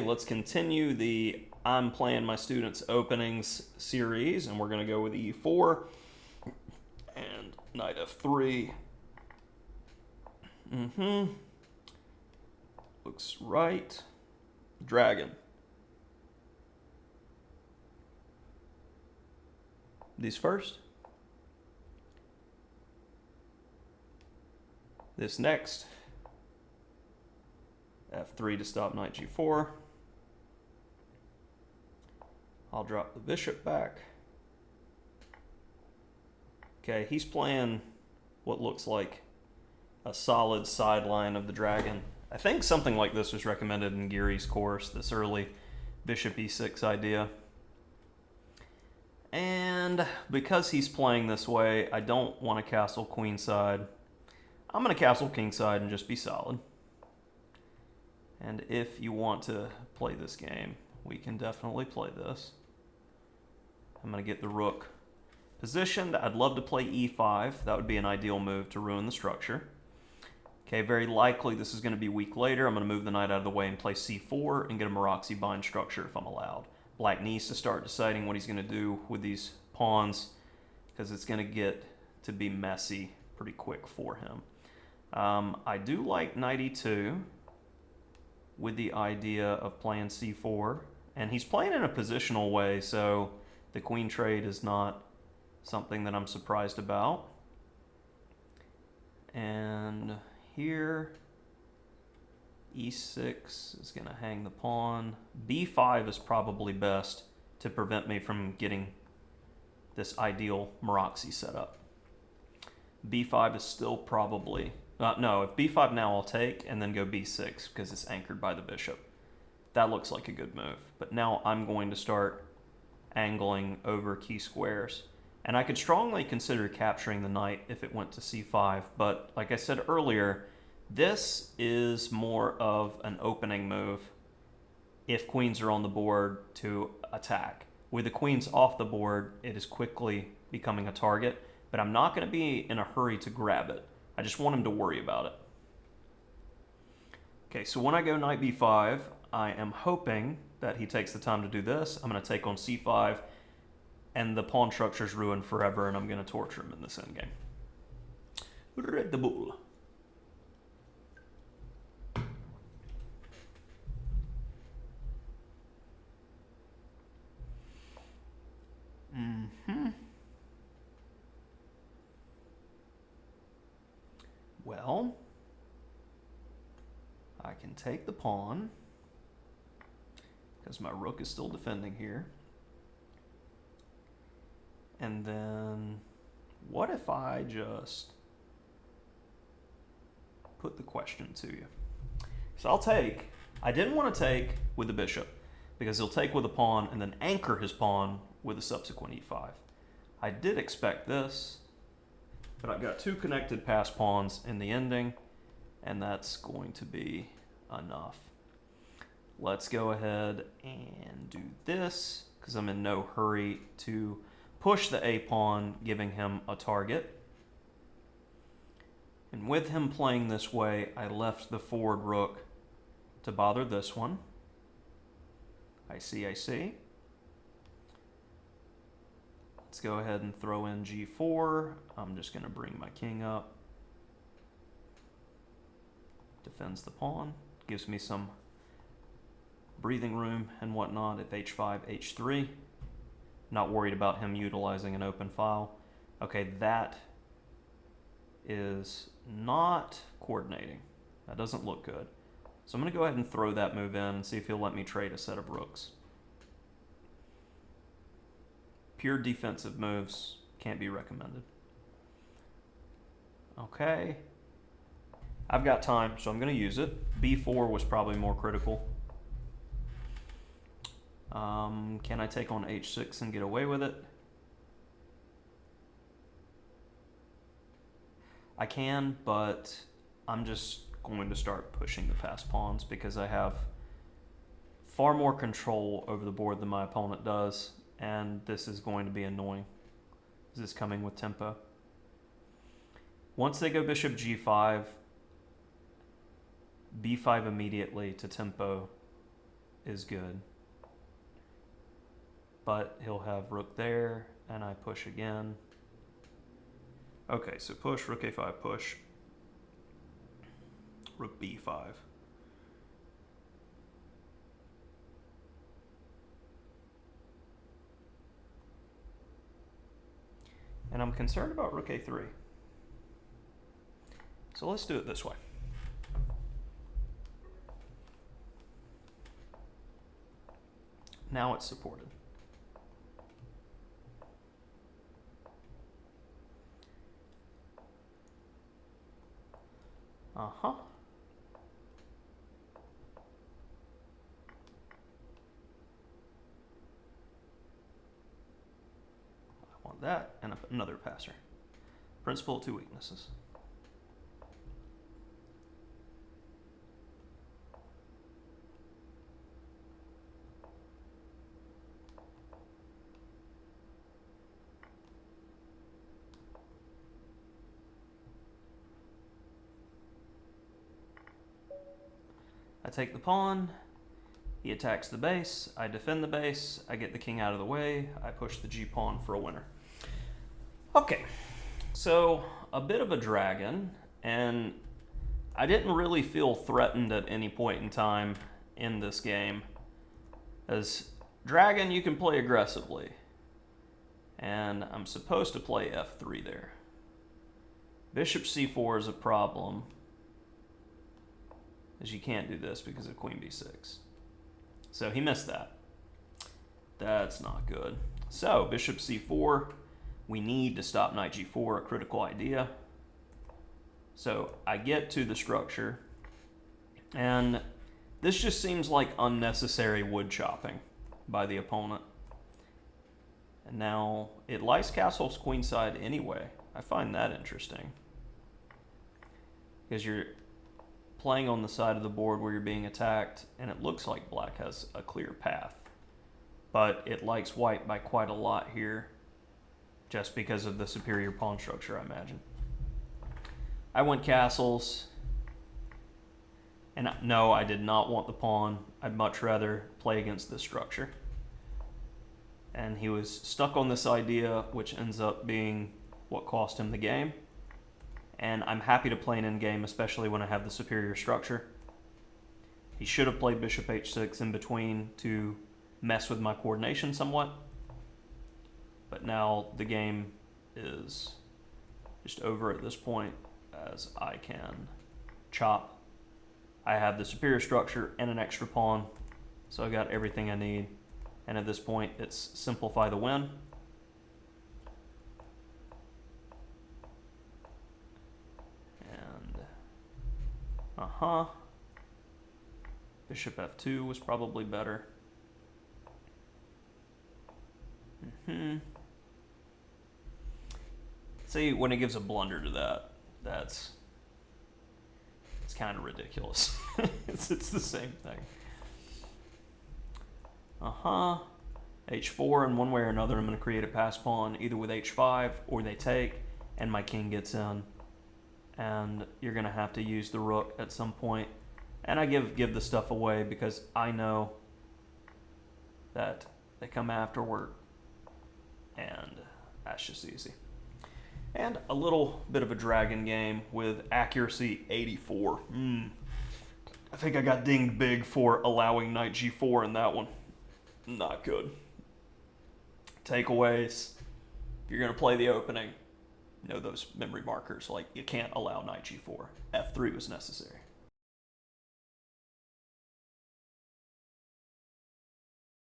let's continue the I'm playing my students openings series, and we're going to go with e4 and knight f3. Looks right. Dragon. These first. This next. F3 to stop knight g4. I'll drop the bishop back. Okay, he's playing what looks like a solid sideline of the dragon. I think something like this was recommended in Geary's course, this early bishop e6 idea. And because he's playing this way, I don't want to castle queenside. I'm going to castle kingside and just be solid. And if you want to play this game, we can definitely play this. I'm going to get the rook positioned. I'd love to play e5. That would be an ideal move to ruin the structure. Okay, very likely this is going to be weak later. I'm going to move the knight out of the way and play c4 and get a Maroczy bind structure if I'm allowed. Black needs to start deciding what he's going to do with these pawns because it's going to get to be messy pretty quick for him. I do like knight e2 with the idea of playing c4, and he's playing in a positional way, so the queen trade is not something that I'm surprised about. And here, e6 is going to hang the pawn. b5 is probably best to prevent me from getting this ideal Maroczy set up. b5 is still probably... no, if b5 now I'll take and then go b6 because it's anchored by the bishop. That looks like a good move. But now I'm going to start angling over key squares. And I could strongly consider capturing the knight if it went to c5, but like I said earlier, this is more of an opening move if queens are on the board to attack. With the queens off the board, it is quickly becoming a target, but I'm not going to be in a hurry to grab it. I just want him to worry about it. Okay, so when I go knight b5, I am hoping that he takes the time to do this. I'm going to take on c5, and the pawn structure is ruined forever, and I'm going to torture him in this endgame. Red the bull. Well, I can take the pawn because my rook is still defending here. And then what if I just put the question to you? So I'll take. I didn't want to take with the bishop because he'll take with a pawn and then anchor his pawn with a subsequent e5. I did expect this, but I've got two connected passed pawns in the ending, and that's going to be enough. Let's go ahead and do this because I'm in no hurry to push the a pawn, giving him a target. And with him playing this way, I left the forward rook to bother this one. I see. Let's go ahead and throw in g4. I'm just going to bring my king up. Defends the pawn. Gives me some breathing room and whatnot at h5, h3. Not worried about him utilizing an open file. Okay, that is not coordinating. That doesn't look good. So I'm going to go ahead and throw that move in and see if he'll let me trade a set of rooks. Pure defensive moves can't be recommended. Okay. I've got time, so I'm going to use it. b4 was probably more critical. Can I take on h6 and get away with it? I can, but I'm just going to start pushing the passed pawns because I have far more control over the board than my opponent does, and this is going to be annoying. This is coming with tempo. Once they go bishop g5, b5 immediately to tempo is good. But he'll have rook there, and I push again. Okay, so push, rook a5, push. Rook b5. And I'm concerned about rook a3. So let's do it this way. Now it's supported. Uh-huh. I want that and another passer. Principle of two weaknesses. I take the pawn, he attacks the base, I defend the base, I get the king out of the way, I push the g-pawn for a winner. Okay, so a bit of a dragon, and I didn't really feel threatened at any point in time in this game. As dragon, you can play aggressively, and I'm supposed to play f3 there. Bishop c4 is a problem, as you can't do this because of queen b6. So he missed that. That's not good. So bishop c4, we need to stop knight g4, a critical idea. So I get to the structure, and this just seems like unnecessary wood chopping by the opponent. And now it lies castles queenside anyway. I find that interesting, because you're playing on the side of the board where you're being attacked, and it looks like black has a clear path. But it likes white by quite a lot here, just because of the superior pawn structure, I imagine. I went castles, and no, I did not want the pawn. I'd much rather play against this structure. And he was stuck on this idea, which ends up being what cost him the game. And I'm happy to play an endgame, especially when I have the superior structure. He should have played bishop h6 in between to mess with my coordination somewhat. But now the game is just over at this point, as I can chop. I have the superior structure and an extra pawn, so I got everything I need. And at this point, it's simplify the win. Bishop f2 was probably better. See, when it gives a blunder to that, it's kind of ridiculous. it's the same thing. H4, and one way or another, I'm going to create a pass pawn either with h5 or they take, and my king gets in. And you're going to have to use the rook at some point. And I give the stuff away because I know that they come afterward, and that's just easy. And a little bit of a dragon game with accuracy 84. I think I got dinged big for allowing knight g4 in that one. Not good. Takeaways. If you're going to play the opening, know those memory markers, like you can't allow knight g4. f3 was necessary.